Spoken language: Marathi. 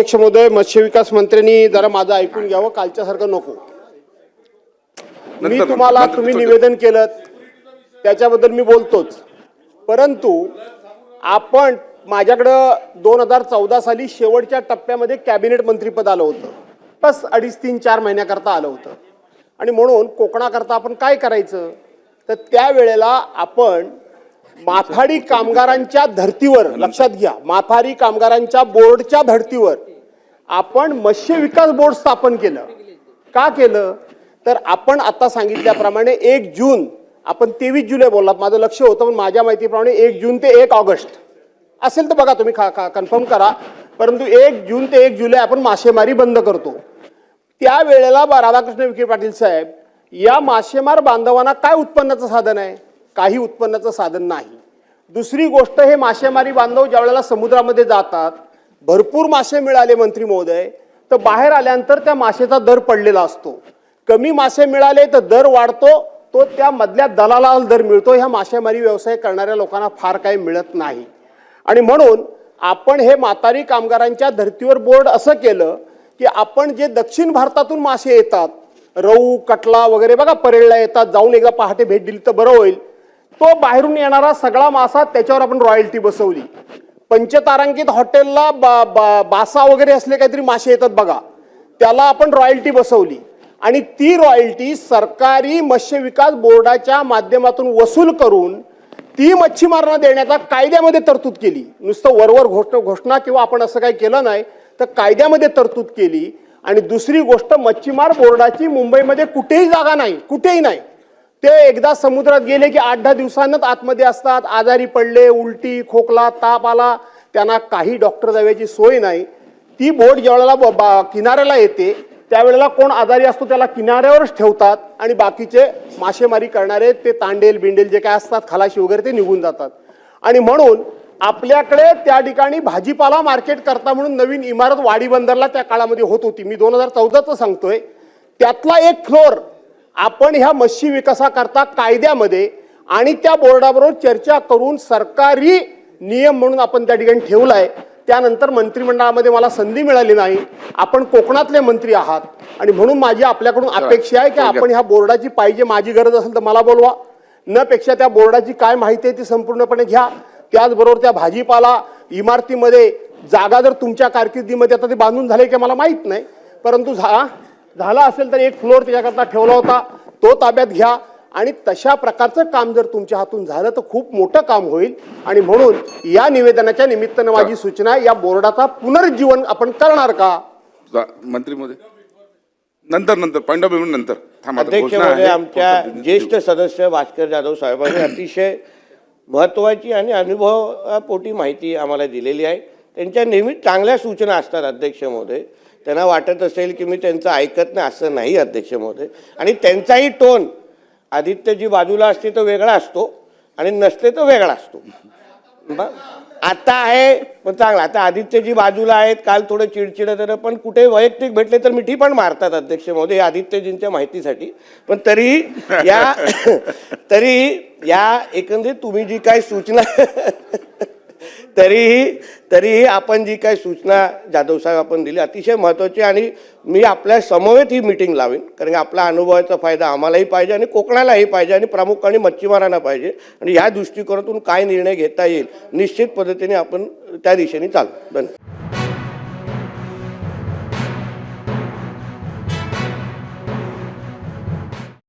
अध्यक्ष महोदय, मत्स्य विकास मंत्र्यांनी जरा माझं ऐकून घ्यावं, कालच्यासारखं नको. मी तुम्हाला तुम्ही निवेदन केलं त्याच्याबद्दल मी बोलतोच, परंतु आपण माझ्याकडं 2014 साली शेवटच्या टप्प्यामध्ये कॅबिनेट मंत्रीपद आलं होतं, बस 2.5-3-4 महिन्याकरता आलं होतं. आणि म्हणून कोकणाकरता आपण काय करायचं, तर त्यावेळेला आपण माथाडी कामगारांच्या धर्तीवर, लक्षात घ्या, माथाडी कामगारांच्या बोर्डच्या धर्तीवर आपण मत्स्य विकास बोर्ड स्थापन केलं. का केलं, तर आपण आता सांगितल्याप्रमाणे 1 जून, आपण 23 जुलै बोललात, माझं लक्ष होतं, पण माझ्या माहितीप्रमाणे 1 जून ते 1 ऑगस्ट असेल तर बघा तुम्ही, कन्फर्म करा, परंतु 1 जून ते 1 जुलै आपण मासेमारी बंद करतो. त्यावेळेला राधाकृष्ण विखे पाटील साहेब, या मासेमार बांधवांना काय उत्पन्नाचं साधन आहे? काही उत्पन्नाचं साधन नाही. दुसरी गोष्ट, हे मासेमारी बांधव ज्या वेळेला समुद्रामध्ये जातात, भरपूर मासे मिळाले मंत्री महोदय, तर बाहेर आल्यानंतर त्या मासेचा दर पडलेला असतो. कमी मासे मिळाले तर दर वाढतो, तो त्या मधल्या दलालाला दर मिळतो. ह्या मासेमारी व्यवसाय करणाऱ्या लोकांना फार काही मिळत नाही. आणि म्हणून आपण हे माथाडी कामगारांच्या धर्तीवर बोर्ड असं केलं की आपण जे दक्षिण भारतातून मासे येतात, रहू, कटला वगैरे बघा, परेलला येतात, जाऊन एकदा पहाटे भेट दिली तर बरं होईल. तो बाहेरून येणारा सगळा मासा, त्याच्यावर आपण रॉयल्टी बसवली. पंचतारांकित हॉटेलला बासा वगैरे असले काहीतरी मासे येतात बघा, त्याला आपण रॉयल्टी बसवली. आणि ती रॉयल्टी सरकारी मत्स्य विकास बोर्डाच्या माध्यमातून वसूल करून ती मच्छीमारांना देण्याचा कायद्यामध्ये तरतूद केली. नुसतं वरवर घोषणा किंवा आपण असं काही केलं नाही, तर कायद्यामध्ये तरतूद केली. आणि दुसरी गोष्ट, मच्छीमार बोर्डाची मुंबईमध्ये कुठेही जागा नाही, कुठेही नाही. ते एकदा समुद्रात गेले की 8-10 दिवसांनाच आतमध्ये असतात. आजारी पडले, उलटी, खोकला, ताप आला, त्यांना काही डॉक्टर जाव्याची सोय नाही. ती बोट ज्यावेळेला किनाऱ्याला येते त्यावेळेला कोण आजारी असतो त्याला किनाऱ्यावरच ठेवतात आणि बाकीचे मासेमारी करणारे ते तांडेल बिंडेल जे काय असतात, खलाशी वगैरे, ते निघून जातात. आणि म्हणून आपल्याकडे त्या ठिकाणी भाजीपाला मार्केट करता म्हणून नवीन इमारत वाडी बंदरला त्या काळामध्ये होत होती. मी 2014चं सांगतोय. त्यातला एक फ्लोर आपण ह्या मत्स्य विकासाकरता कायद्यामध्ये आणि त्या बोर्डाबरोबर चर्चा करून सरकारी नियम म्हणून आपण त्या ठिकाणी ठेवलाय. त्यानंतर मंत्रिमंडळामध्ये मला संधी मिळाली नाही. आपण कोकणातले मंत्री आहात आणि म्हणून माझी आपल्याकडून अपेक्षा आहे की आपण ह्या बोर्डाची पाहिजे, माझी गरज असेल तर मला बोलवा, न पेक्षा त्या बोर्डाची काय माहिती आहे ती संपूर्णपणे घ्या. त्याचबरोबर त्या भाजीपाला इमारतीमध्ये जागा जर तुमच्या कारकिर्दीमध्ये, आता ते बांधून झाले की मला माहीत नाही, परंतु झाला असेल तर एक फ्लोर त्याच्याकरता ठेवला होता, तो ताब्यात घ्या. आणि तशा प्रकारचं काम जर तुमच्या हातून झालं तर खूप मोठं काम होईल. आणि म्हणून या निवेदनाच्या निमित्तानं माझी सूचना, या बोर्डाचा पुनरुज्जीवन आपण करणार का? मंत्री महोदय, नंतर पॉइंट ऑफ व्ह्यू नंतर. अध्यक्ष महोदय, आमच्या ज्येष्ठ सदस्य भास्कर जाधव साहेबांनी अतिशय महत्त्वाची आणि अनुभवपोटी माहिती आम्हाला दिलेली आहे. त्यांच्या नेहमी चांगल्या सूचना असतात अध्यक्ष महोदय. त्यांना वाटत असेल की मी त्यांचं ऐकत नाही, असं नाही अध्यक्ष महोदय. आणि त्यांचाही टोन आदित्यजी बाजूला असते तो वेगळा असतो आणि नसते तो वेगळा असतो. आता आहे पण चांगला, आता आदित्यजी बाजूला आहेत, काल थोडं चिडचिड, पण कुठे वैयक्तिक भेटले तर मिठी पण मारतात अध्यक्ष महोदय, आदित्यजींच्या माहितीसाठी. पण तरी या एकंदरीत तुम्ही जी काही सूचना तरीही आपण जी काही सूचना जाधव साहेब आपण दिली अतिशय महत्त्वाची. आणि मी आपल्या समवेत ही मीटिंग लावेन, कारण आपला अनुभवाचा फायदा आम्हालाही पाहिजे आणि कोकणालाही पाहिजे आणि प्रामुख्याने मच्छीमारांना पाहिजे. आणि ह्या दृष्टिकोनातून काय निर्णय घेता येईल निश्चित पद्धतीने आपण त्या दिशेने चालू. धन्यवाद.